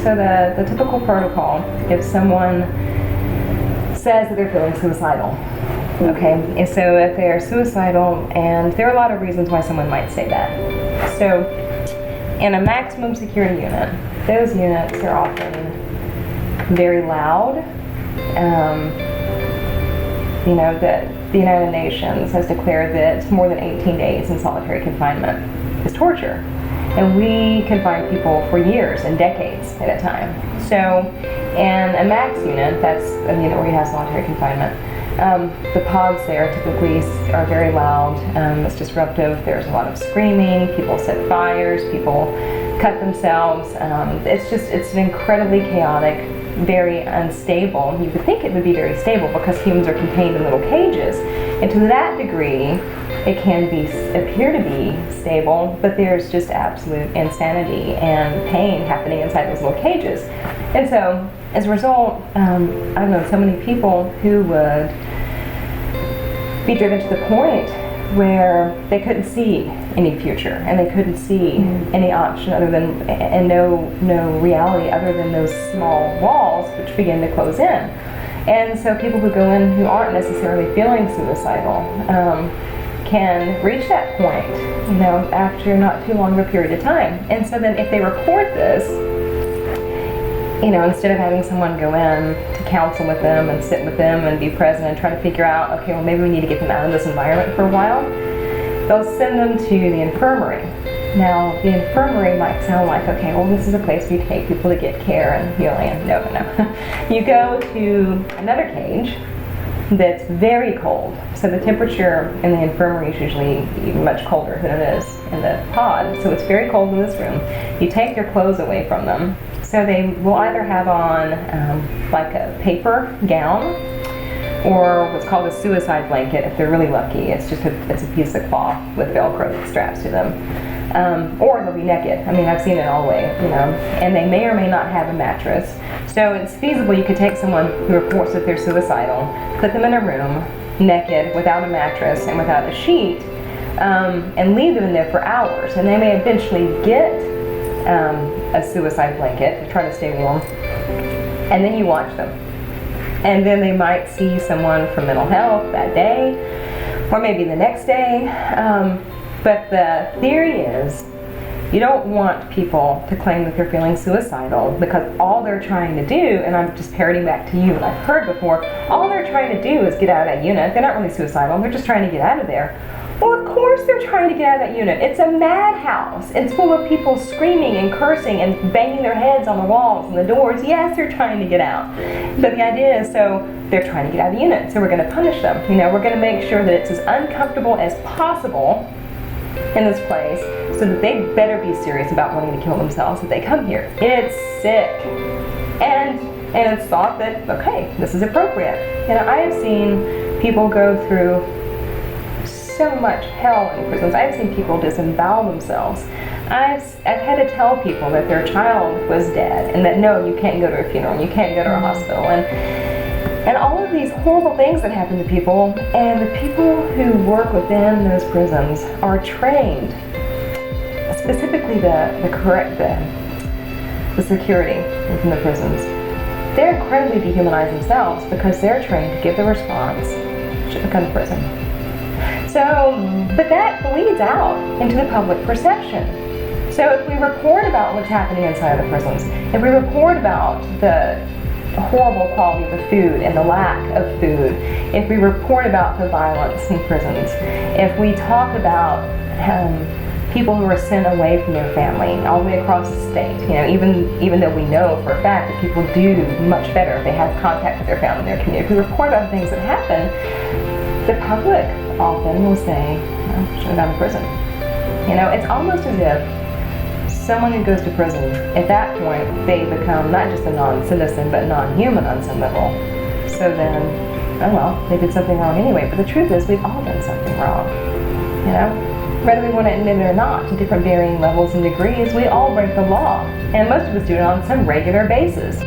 So the typical protocol, if someone says that they're feeling suicidal, okay, and so if they're suicidal, and there are a lot of reasons why someone might say that. So in a maximum security unit, those units are often very loud. The United Nations has declared that more than 18 days in solitary confinement is torture. And we confine people for years and decades at a time. So in a max unit, that's a unit where you have solitary confinement, the pods there typically are very loud. It's disruptive. There's a lot of screaming. People set fires. People cut themselves. It's an incredibly chaotic, very unstable. You would think it would be very stable because humans are contained in little cages. And to that degree, it can appear to be stable, but there's just absolute insanity and pain happening inside those little cages. And so, as a result, I've known so many people who would be driven to the point where they couldn't see any future, and they couldn't see any option other than, and no reality other than those small walls which begin to close in. And so people who go in who aren't necessarily feeling suicidal can reach that point, after not too long of a period of time. And so then if they report this, instead of having someone go in to counsel with them and sit with them and be present and try to figure out, okay, well, maybe we need to get them out of this environment for a while, they'll send them to the infirmary. Now, the infirmary might sound like, okay, well, this is a place where you take people to get care and healing. And no. You go to another cage that's very cold. So the temperature in the infirmary is usually much colder than it is in the pod. So it's very cold in this room. You take their clothes away from them. So they will either have on like a paper gown or what's called a suicide blanket if they're really lucky. It's a piece of cloth with Velcro that straps to them. Or they'll be naked. I mean, I've seen it all the way, and they may or may not have a mattress. So it's feasible you could take someone who reports that they're suicidal, put them in a room, naked, without a mattress and without a sheet, and leave them in there for hours. And they may eventually get a suicide blanket to try to stay warm, and then you watch them. And then they might see someone for mental health that day, or maybe the next day. But the theory is you don't want people to claim that they're feeling suicidal, because all they're trying to do, and I'm just parroting back to you what I've heard before, all they're trying to do is get out of that unit. They're not really suicidal, they're just trying to get out of there. Well, of course they're trying to get out of that unit. It's a madhouse. It's full of people screaming and cursing and banging their heads on the walls and the doors. Yes, they're trying to get out. But the idea is, so they're trying to get out of the unit, so we're going to punish them. We're going to make sure that it's as uncomfortable as possible in this place, so that they better be serious about wanting to kill themselves if they come here. It's sick. And it's thought that, okay, this is appropriate. I have seen people go through so much hell in prisons. I've seen people disembowel themselves. I've had to tell people that their child was dead, and that no, you can't go to a funeral, you can't go to a hospital, and all of these horrible things that happen to people. And the people who work within those prisons are trained, specifically the security within the prisons. They're incredibly dehumanized themselves because they're trained to give the response, should have come to prison. So, but that bleeds out into the public perception. So if we report about what's happening inside the prisons, if we report about the horrible quality of the food and the lack of food, if we report about the violence in prisons, if we talk about people who are sent away from their family all the way across the state, even though we know for a fact that people do much better if they have contact with their family and their community, if we report about things that happen, the public often will say, oh, should have gone to prison. It's almost as if someone who goes to prison, at that point, they become not just a non-citizen, but non-human on some level. So then, oh well, they did something wrong anyway. But the truth is, we've all done something wrong. Whether we want to admit it or not, to different varying levels and degrees, we all break the law. And most of us do it on some regular basis.